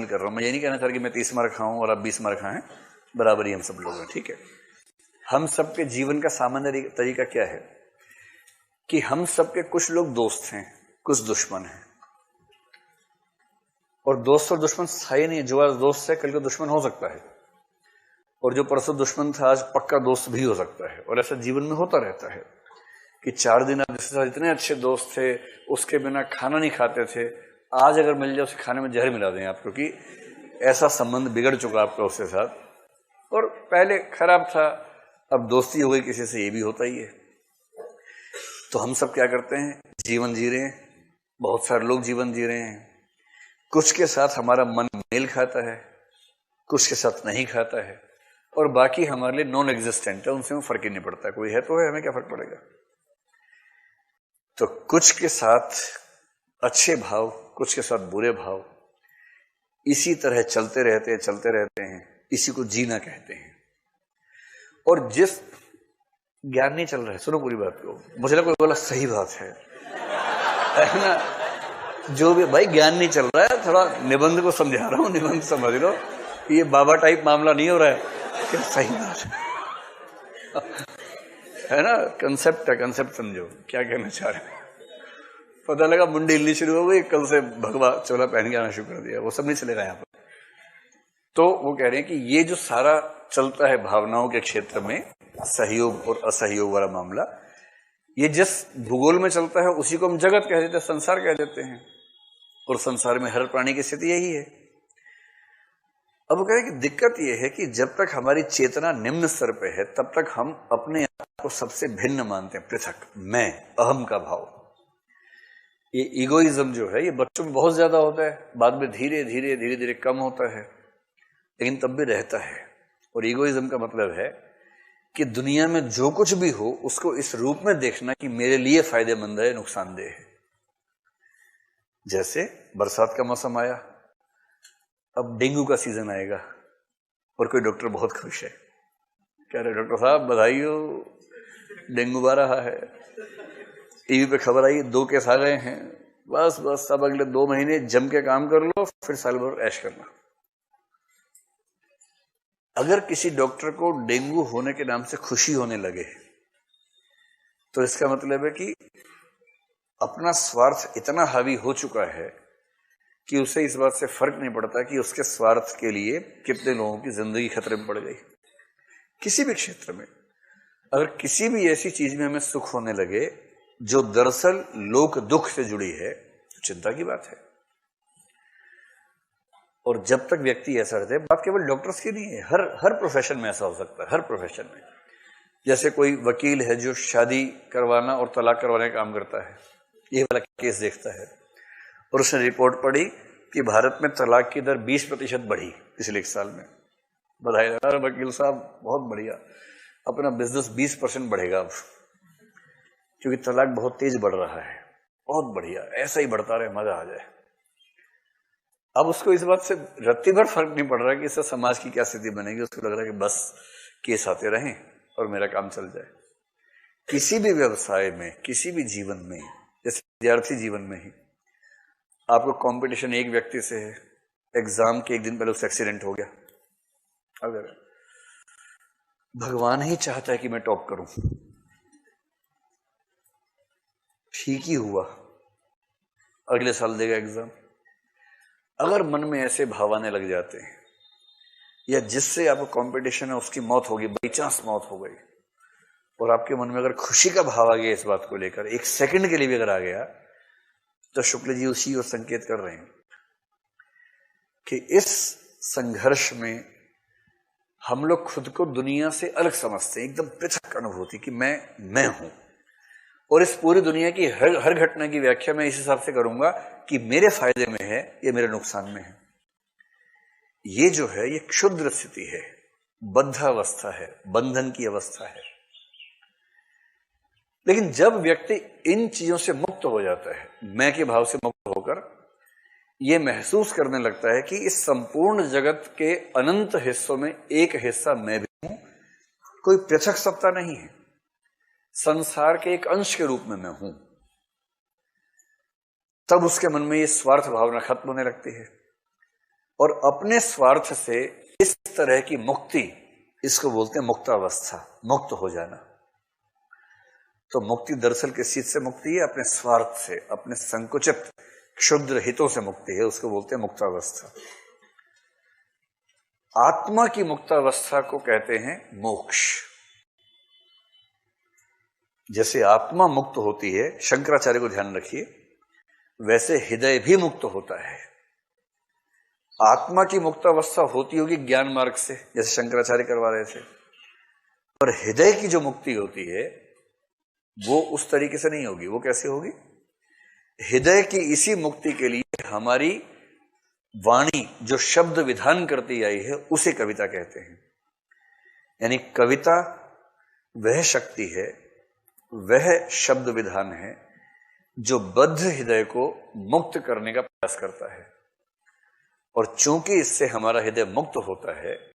शामिल कर रहा हूं। मैं ये नहीं कहना चाह रहा कि मैं 30 मार्क खाऊं और आप 20 मार्क खाएं, बराबर ही हम सब लोग हैं, ठीक है। हम सबके जीवन का सामान्य तरीका क्या है कि हम सबके कुछ लोग दोस्त हैं, कुछ दुश्मन हैं, और दोस्त और दुश्मन स्थायी नहीं है। जो आज दोस्त है कल को दुश्मन हो सकता है, और जो परसों दुश्मन था आज पक्का दोस्त भी हो सकता है। और ऐसा जीवन में होता रहता है कि 4 दिन आप जिसके साथ इतने अच्छे दोस्त थे, उसके बिना खाना नहीं खाते थे, आज अगर मिल जाए उसे खाने में जहर मिला दें आप, क्योंकि ऐसा संबंध बिगड़ चुका आपका उसके साथ, और पहले खराब था, अब दोस्ती हो गई किसी से, ये भी होता ही है। तो हम सब क्या करते हैं, जीवन जी रहे हैं, बहुत सारे लोग जीवन जी रहे हैं, कुछ के साथ हमारा मन मेल खाता है, कुछ के साथ नहीं खाता है, और बाकी हमारे लिए नॉन एग्जिस्टेंट है, उनसे हमें फर्क ही नहीं पड़ता। कोई है तो है, हमें क्या फर्क पड़ेगा। तो कुछ के साथ अच्छे भाव, कुछ के साथ बुरे भाव, इसी तरह चलते रहते हैं, इसी को जीना कहते हैं। और जिस ज्ञान नहीं चल रहा है, सुनो पूरी बात को, मुझे लगा कोई बोला सही बात है ना, जो भी भाई ज्ञान नहीं चल रहा है, थोड़ा निबंध को समझा रहा हूं, निबंध समझ लो, ये बाबा टाइप मामला नहीं हो रहा है, क्या सही बात है ना। कंसेप्ट है, कंसेप्ट समझो क्या कहना चाह रहे हैं। पता लगा मुंडी हिलनी शुरू हो गई, कल से भगवा चोला पहन के आना शुरू कर दिया, वो सब नहीं चलेगा यहाँ पर। तो वो कह रहे हैं कि ये जो सारा चलता है भावनाओं के क्षेत्र में, सहयोग और असहयोग वाला मामला, ये जिस भूगोल में चलता है उसी को हम जगत कह देते हैं, संसार कह देते हैं, और संसार में हर प्राणी की स्थिति यही है। अब वो कह रहे हैं कि दिक्कत यह है कि जब तक हमारी चेतना निम्न स्तर पे है, तब तक हम अपने आप को सबसे भिन्न मानते हैं, पृथक, मैं, अहम का भाव। ये ईगोइज्म जो है, ये बच्चों में बहुत ज्यादा होता है, बाद में धीरे धीरे कम होता है, लेकिन तब भी रहता है। और ईगोइज्म का मतलब है कि दुनिया में जो कुछ भी हो उसको इस रूप में देखना कि मेरे लिए फायदेमंद है, नुकसानदेह है। जैसे बरसात का मौसम आया, अब डेंगू का सीजन आएगा, और कोई डॉक्टर बहुत खुश है, कह रहे डॉक्टर साहब बधाई हो, डेंगू आ रहा है, टीवी पे खबर आई 2 केस आ गए हैं, बस बस अब अगले 2 महीने जम के काम कर लो, फिर साल भर ऐश करना। अगर किसी डॉक्टर को डेंगू होने के नाम से खुशी होने लगे, तो इसका मतलब है कि अपना स्वार्थ इतना हावी हो चुका है कि उसे इस बात से फर्क नहीं पड़ता कि उसके स्वार्थ के लिए कितने लोगों की जिंदगी खतरे में पड़ गई। किसी भी क्षेत्र में अगर किसी भी ऐसी चीज में हमें सुख होने लगे जो दरअसल लोक दुख से जुड़ी है, तो चिंता की बात है। और जब तक व्यक्ति ऐसा रहता है, बात केवल डॉक्टर्स की नहीं है, हर प्रोफेशन में ऐसा हो सकता है, हर प्रोफेशन में। जैसे कोई वकील है जो शादी करवाना और तलाक करवाने का काम करता है, ये वाला केस देखता है, और उसने रिपोर्ट पढ़ी कि भारत में तलाक की दर 20% बढ़ी पिछले 1 साल में। बधाई, वकील साहब बहुत बढ़िया, अपना बिजनेस 20% बढ़ेगा अब, क्योंकि तलाक बहुत तेज बढ़ रहा है। बहुत बढ़िया, ऐसा ही बढ़ता रहे, मजा आ जाए। अब उसको इस बात से रत्ती भर फर्क नहीं पड़ रहा कि इससे समाज की क्या स्थिति बनेगी, उसको लग रहा है कि बस केस आते रहें और मेरा काम चल जाए। किसी भी व्यवसाय में, किसी भी जीवन में, जैसे विद्यार्थी जीवन में ही आपको कंपटीशन एक व्यक्ति से है, एग्जाम के 1 दिन पहले उससे एक्सीडेंट हो गया, अगर भगवान ही चाहता है कि मैं टॉप करूं, ठीक ही हुआ, अगले साल देगा एग्जाम। अगर मन में ऐसे भाव आने लग जाते हैं, या जिससे आपको कंपटीशन है उसकी मौत होगी, बाई चांस मौत हो गई, और आपके मन में अगर खुशी का भाव आ गया इस बात को लेकर, 1 सेकंड के लिए भी अगर आ गया, तो शुक्ल जी उसी और संकेत कर रहे हैं कि इस संघर्ष में हम लोग खुद को दुनिया से अलग समझते हैं, एकदम पृथक अनुभूति कि मैं हूं, और इस पूरी दुनिया की हर घटना की व्याख्या मैं इस हिसाब से करूंगा कि मेरे फायदे में है या मेरे नुकसान में है। ये जो है ये क्षुद्र स्थिति है, बद्धावस्था है, बंधन की अवस्था है। लेकिन जब व्यक्ति इन चीजों से मुक्त हो जाता है, मैं के भाव से मुक्त होकर यह महसूस करने लगता है कि इस संपूर्ण जगत के अनंत हिस्सों में एक हिस्सा मैं भी हूं, कोई पृथक सत्ता नहीं है, संसार के एक अंश के रूप में मैं हूं, तब उसके मन में ये स्वार्थ भावना खत्म होने लगती है। और अपने स्वार्थ से इस तरह की मुक्ति, इसको बोलते हैं मुक्तावस्था, मुक्त हो जाना। तो मुक्ति दरअसल किस चीज से मुक्ति है? अपने स्वार्थ से, अपने संकुचित क्षुद्र हितों से मुक्ति है, उसको बोलते हैं मुक्तावस्था। आत्मा की मुक्तावस्था को कहते हैं मोक्ष। जैसे आत्मा मुक्त होती है, शंकराचार्य को ध्यान रखिए, वैसे हृदय भी मुक्त होता है। आत्मा की मुक्तावस्था होती होगी ज्ञान मार्ग से, जैसे शंकराचार्य करवा रहे थे, पर हृदय की जो मुक्ति होती है वो उस तरीके से नहीं होगी। वो कैसे होगी? हृदय की इसी मुक्ति के लिए हमारी वाणी जो शब्द विधान करती आई है उसे कविता कहते हैं। यानी कविता वह शक्ति है, वह शब्द विधान है जो बद्ध हृदय को मुक्त करने का प्रयास करता है। और चूंकि इससे हमारा हृदय मुक्त होता है,